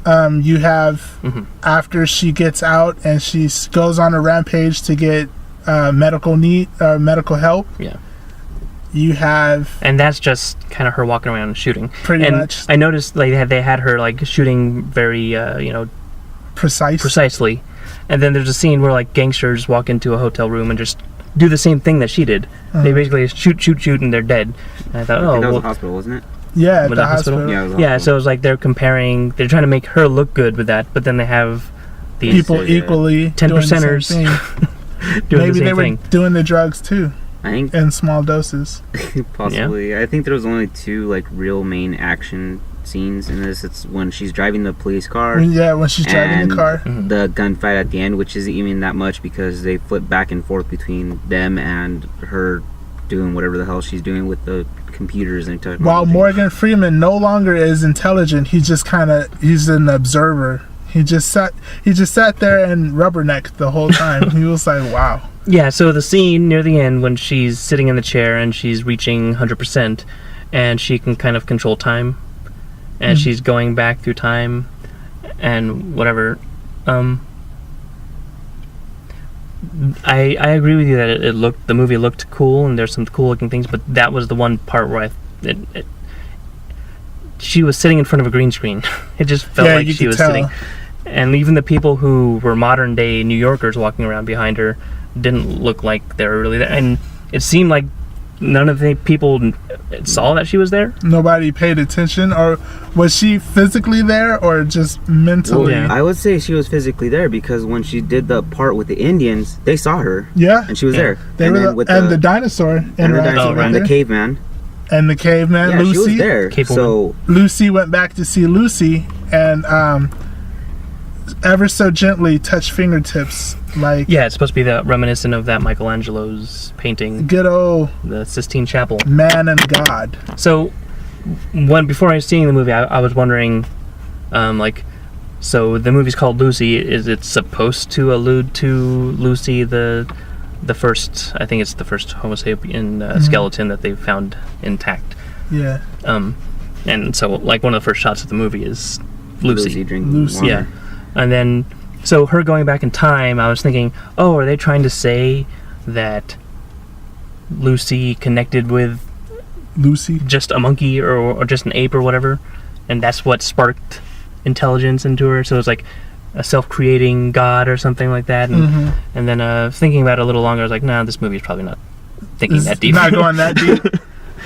You have after she gets out and she goes on a rampage to get medical help.
Yeah.
You have,
and that's just kind of her walking around and shooting.
Pretty much.
I noticed they had her like shooting very precisely, and then there's a scene where like gangsters walk into a hotel room and just do the same thing that she did. They basically shoot, and they're dead. And I thought,
I think that was a hospital, wasn't it?
Yeah, the hospital.
Yeah, it was a hospital.
So it was like they're trying to make her look good with that, but then they have these
people equally
10%ers doing
Maybe
the same
they were
thing.
doing the drugs too.
I think
in small doses.
Possibly. Yeah. I think there was only two like real main action scenes in this. It's when she's driving the police car.
Yeah, when she's driving the car.
The gunfight at the end, which isn't even that much because they flip back and forth between them and her doing whatever the hell she's doing with the computers and technology.
While Morgan Freeman no longer is intelligent, he's an observer. He just sat there and rubbernecked the whole time. He was like, wow.
Yeah, so the scene near the end when she's sitting in the chair and she's reaching 100% and she can kind of control time and she's going back through time and whatever. I agree with you that the movie looked cool and there's some cool looking things, but that was the one part where she was sitting in front of a green screen. It just felt like she was sitting. And even the people who were modern day New Yorkers walking around behind her didn't look like they were really there. And it seemed like none of the people saw that she was there.
Nobody paid attention, or was she physically there or just mentally?
Well, I would say she was physically there because when she did the part with the Indians, they saw her.
Yeah.
And she was there.
And the dinosaur.
And the caveman.
And the caveman, Lucy.
She was there. So
Lucy went back to see Lucy and ever so gently touched fingertips. Like,
yeah, it's supposed to be the reminiscent of that Michelangelo's painting.
Good old
the Sistine Chapel.
Man and God.
So before I was seeing the movie, I was wondering, so the movie's called Lucy. Is it supposed to allude to Lucy, the first? I think it's the first Homo sapien skeleton that they found intact.
Yeah.
And so like one of the first shots of the movie is Lucy
drinking water.
Yeah, and then. So her going back in time, I was thinking, oh, are they trying to say that Lucy connected with
Lucy,
just a monkey or just an ape or whatever, and that's what sparked intelligence into her? So it's like a self-creating god or something like that. And then thinking about it a little longer, I was like, nah, this movie is probably not thinking that deep.
Not going that deep.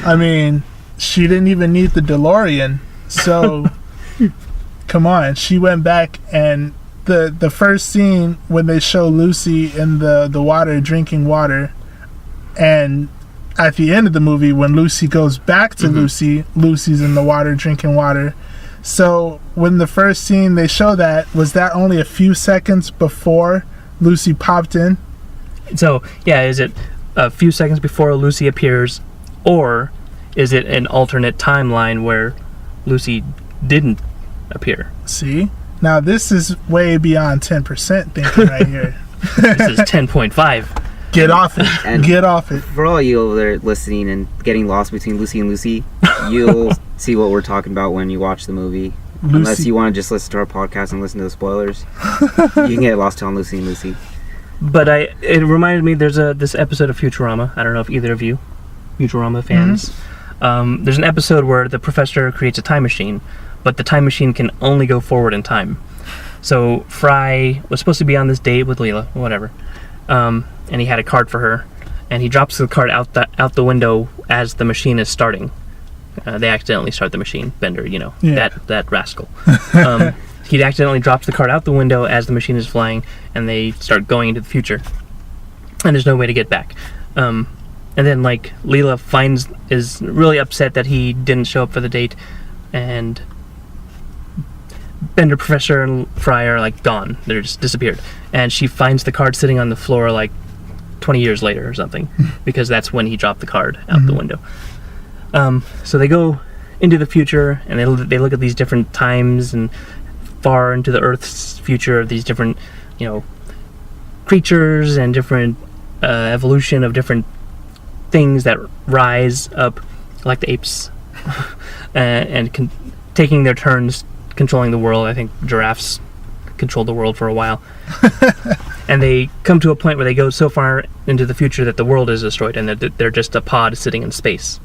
I mean, she didn't even need the DeLorean, so come on. She went back and. The first scene when they show Lucy in the water drinking water, and at the end of the movie when Lucy goes back to Lucy's in the water drinking water. So when the first scene they show was that only a few seconds before Lucy popped in?
So yeah, is it a few seconds before Lucy appears, or is it an alternate timeline where Lucy didn't appear?
See? Now, this is way beyond 10% thinking right here.
This is 10.5.
Get off it.
And
Get off it.
for all you over there listening and getting lost between Lucy and Lucy, you'll see what we're talking about when you watch the movie.
Lucy.
Unless you want to just listen to our podcast and listen to the spoilers, you can get lost on Lucy and Lucy.
But it reminded me, there's this episode of Futurama. I don't know if either of you Futurama fans. There's an episode where the professor creates a time machine, but the time machine can only go forward in time. So Fry was supposed to be on this date with Leela, whatever, and he had a card for her, and he drops the card out the window as the machine is starting. They accidentally start the machine. Bender, that rascal. He accidentally drops the card out the window as the machine is flying, and they start going into the future. And there's no way to get back. And then, Leela is really upset that he didn't show up for the date, and Bender, Professor, and Fry are, gone. They're just disappeared. And she finds the card sitting on the floor, 20 years later or something, because that's when he dropped the card out the window. So they go into the future, and they look at these different times and far into the Earth's future, these different, creatures and different evolution of different things that rise up, like the apes, and taking their turns controlling the world. I think giraffes controlled the world for a while. And they come to a point where they go so far into the future that the world is destroyed, and they're just a pod sitting in space.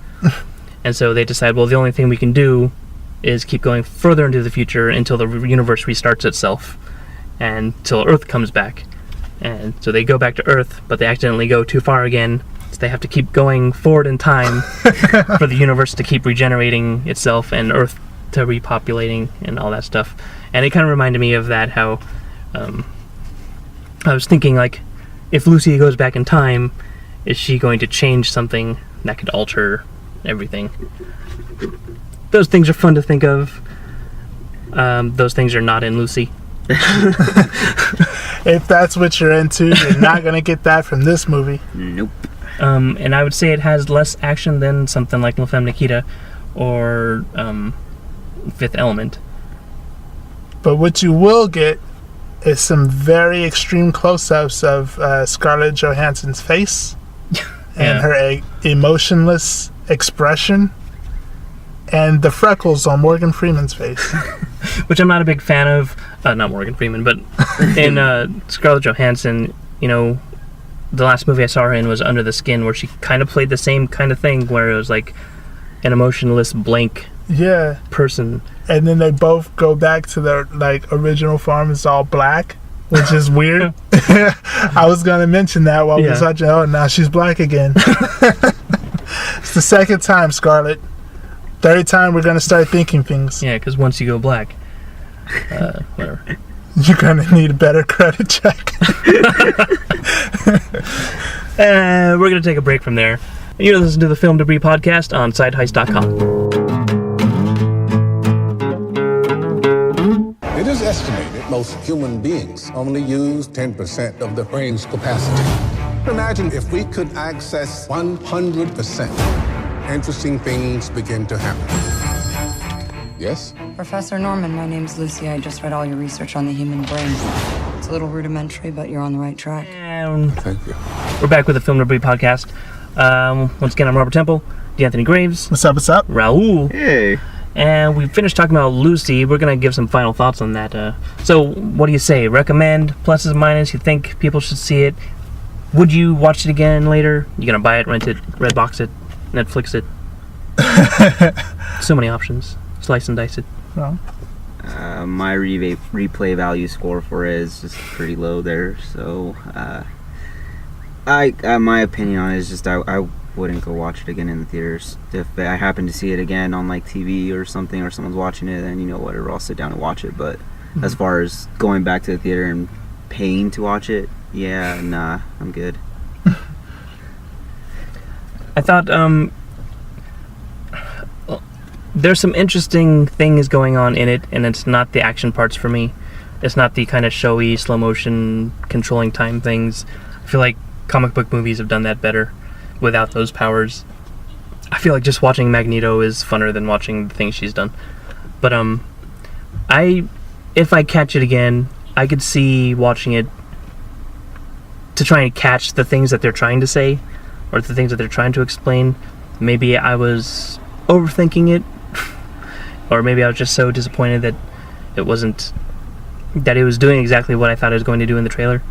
And so they decide, well, the only thing we can do is keep going further into the future until the universe restarts itself, and until Earth comes back. And so they go back to Earth, but they accidentally go too far again, so they have to keep going forward in time for the universe to keep regenerating itself and Earth to repopulating and all that stuff. And it kind of reminded me of that, how I was thinking, if Lucy goes back in time, is she going to change something that could alter everything? Those things are fun to think of. Those things are not in Lucy.
If that's what you're into, you're not going to get that from this movie.
Nope.
And I would say it has less action than something like La Femme Nikita or Fifth Element.
But what you will get is some very extreme close-ups of Scarlett Johansson's face and her emotionless expression, and the freckles on Morgan Freeman's face.
Which I'm not a big fan of. Not Morgan Freeman, but in Scarlett Johansson, the last movie I saw her in was Under the Skin, where she kind of played the same kind of thing, where it was like an emotionless blank person. And
then they both go back to their original form. It's all black, which is weird. I was going to mention that while we were watching. Oh, now she's black again. It's the second time, Scarlett. Third time we're going to start thinking things.
Yeah, because once you go black, whatever.
You're going to need a better credit check.
We're going to take a break from there. You're listening to the Film Debris Podcast on SideHeist.com.
It is estimated most human beings only use 10% of their brain's capacity. Imagine if we could access 100%. Interesting things begin to happen. Yes?
Professor Norman, my name's Lucy. I just read all your research on the human brain. It's a little rudimentary, but you're on the right track.
Thank you.
We're back with the Film Debris Podcast. Once again, I'm Robert Temple, Deanthony Graves.
What's up,
Raul.
Hey.
And we finished talking about Lucy. We're going to give some final thoughts on that. So, what do you say? Recommend? Pluses, minus? You think people should see it? Would you watch it again later? You going to buy it, rent it, Redbox it, Netflix it? So many options. Slice and dice it.
Well.
My replay value score for it is just pretty low there. So, my opinion on it is just I wouldn't go watch it again in the theaters. If I happen to see it again on TV or something, or someone's watching it, then you know whatever, I'll sit down and watch it. But as far as going back to the theater and paying to watch it, nah, I'm good.
I thought there's some interesting things going on in it, and it's not the action parts for me. It's not the kind of showy, slow motion, controlling time things. I feel like comic book movies have done that better without those powers. I feel like just watching Magneto is funner than watching the things she's done. But if I catch it again, I could see watching it to try and catch the things that they're trying to say, or the things that they're trying to explain. Maybe I was overthinking it, or maybe I was just so disappointed that it wasn't, that it was doing exactly what I thought it was going to do in the trailer.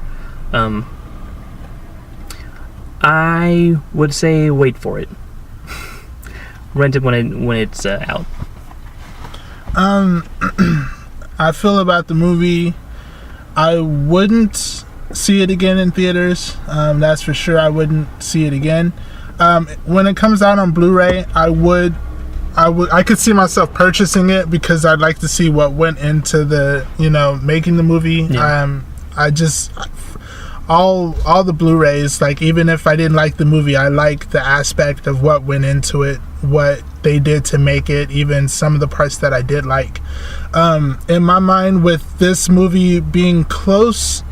I would say wait for it. Rent it when it's out.
I feel about the movie, I wouldn't see it again in theaters. That's for sure. I wouldn't see it again. When it comes out on Blu-ray, I could see myself purchasing it because I'd like to see what went into the, making the movie. Yeah. All the Blu-rays, like, even if I didn't like the movie, I like the aspect of what went into it, what they did to make it, even some of the parts that I did like. In my mind, with this movie being close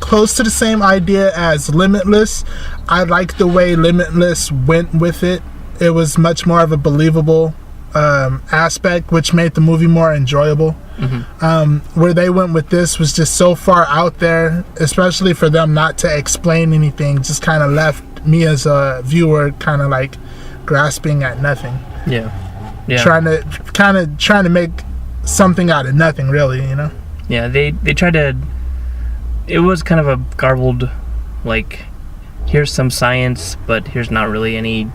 to the same idea as Limitless, I like the way Limitless went with it. It was much more of a believable aspect, which made the movie more enjoyable. Mm-hmm. Where they went with this was just so far out there, especially for them not to explain anything, just kind of left me as a viewer kind of like grasping at nothing. Yeah. Trying to make something out of nothing, really,
Yeah, they tried to. It was kind of a garbled, like, here's some science, but here's not really any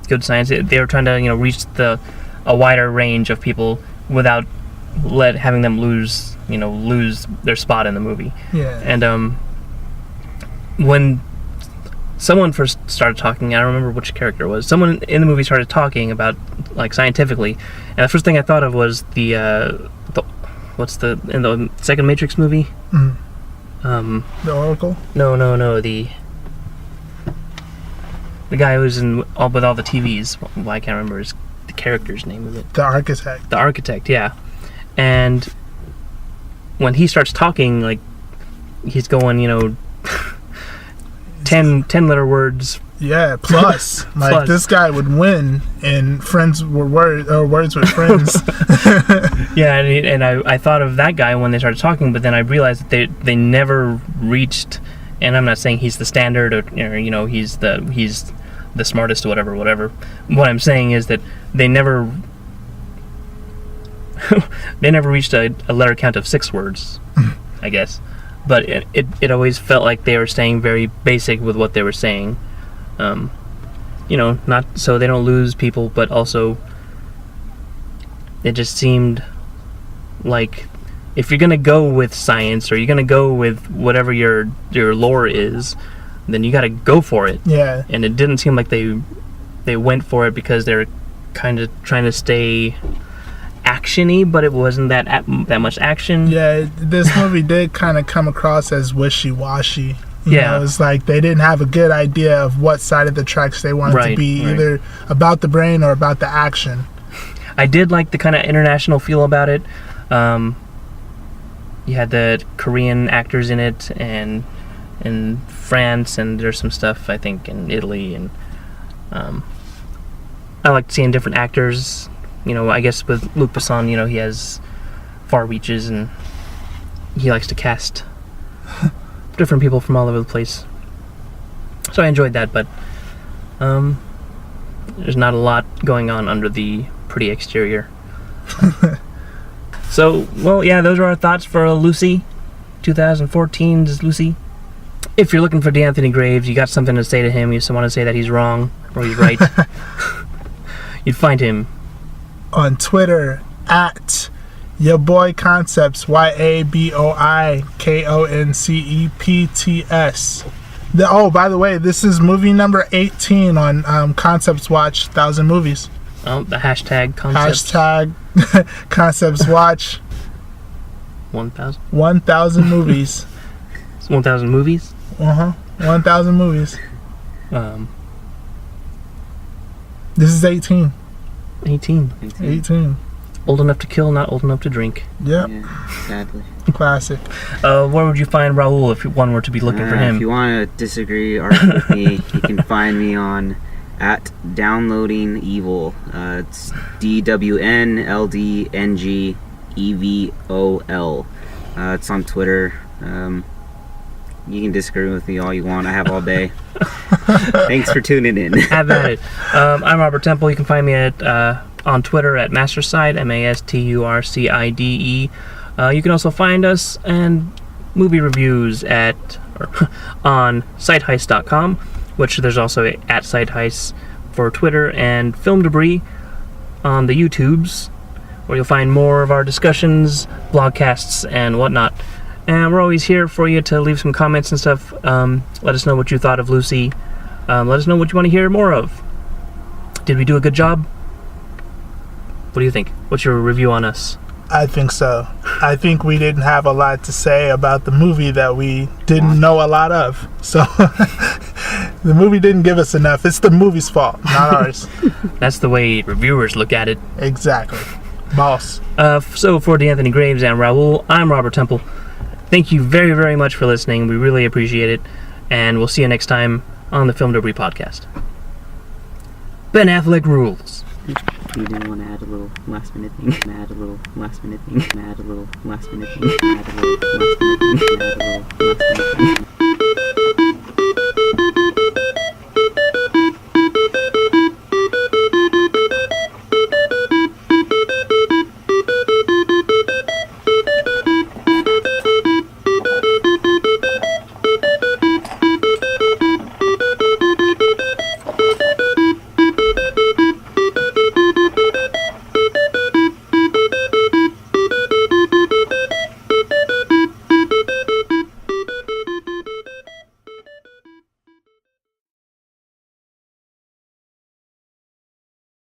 good science. They were trying to, reach a wider range of people without having them lose their spot in the movie.
Yeah.
And when someone first started talking, I don't remember which character it was. Someone in the movie started talking about, like, scientifically, and the first thing I thought of was in the second Matrix movie.
Mm. The Oracle?
No. The guy who's in with all the TVs. Well, I can't remember the character's name of it.
The Architect.
The Architect, yeah. And when he starts talking, like, he's going, 10-letter words.
Yeah, plus. Like, plus. This guy would win in Words with Friends.
Yeah, and I thought of that guy when they started talking, but then I realized that they never reached, and I'm not saying he's the standard or he's the smartest or whatever. What I'm saying is that they never reached a letter count of 6 words, I guess. But it always felt like they were staying very basic with what they were saying. Not so they don't lose people, but also it just seemed like if you're gonna go with science or you're gonna go with whatever your lore is, then you gotta go for it.
Yeah.
And it didn't seem like they went for it because they're kind of trying to stay action-y, but it wasn't that much action.
Yeah, this movie did kind of come across as wishy-washy.
Yeah.
It was like they didn't have a good idea of what side of the tracks they wanted to be, either about the brain or about the action.
I did like the kind of international feel about it. You had the Korean actors in it, and in France, and there's some stuff, I think, in Italy, and I like seeing different actors. I guess with Luc Besson, he has far reaches, and he likes to cast different people from all over the place. So I enjoyed that, but there's not a lot going on under the pretty exterior. So, well, yeah, those are our thoughts for Lucy, 2014's Lucy. If you're looking for Deanthony Graves, you got something to say to him, you just want to say that he's wrong, or he's right, you'd find him
on Twitter at your boy Concepts, YABOIKONCEPTS. By the way, this is movie number 18 on Concepts Watch 1,000 Movies.
Oh, the hashtag Concepts.
Hashtag Concepts Watch
1,000.
1,000 movies.
1,000 movies?
1,000 movies. This is 18. 18.
Old enough to kill, not old enough to drink.
Yep.
Yeah, sadly.
Classic.
Where would you find Raul if one were to be looking for him?
If you want to disagree, argue with me, you can find me on at Downloading Evil. It's DWNLDNGEVOL. It's on Twitter. You can disagree with me all you want. I have all day. Thanks for tuning in.
Have at it. I'm Robert Temple. You can find me at on Twitter at Masturside, MASTURCIDE. You can also find us and movie reviews on siteheist.com, which there's also at siteheist for Twitter, and Film Debris on the YouTubes, where you'll find more of our discussions, blogcasts, and whatnot. And we're always here for you to leave some comments and stuff. Let us know what you thought of Lucy. Let us know what you want to hear more of. Did we do a good job? What do you think? What's your review on us?
I think so. I think we didn't have a lot to say about the movie that we didn't know a lot of. So the movie didn't give us enough. It's the movie's fault, not ours.
That's the way reviewers look at it.
Exactly. Boss.
So for Deanthony Graves and Raul, I'm Robert Temple. Thank you very, very much for listening. We really appreciate it. And we'll see you next time on the Film Debris Podcast. Ben Affleck rules.
You didn't want to add a little last minute thing. Add a little last minute thing. Add a little last minute thing. Add a little last minute thing. Add a little last minute thing.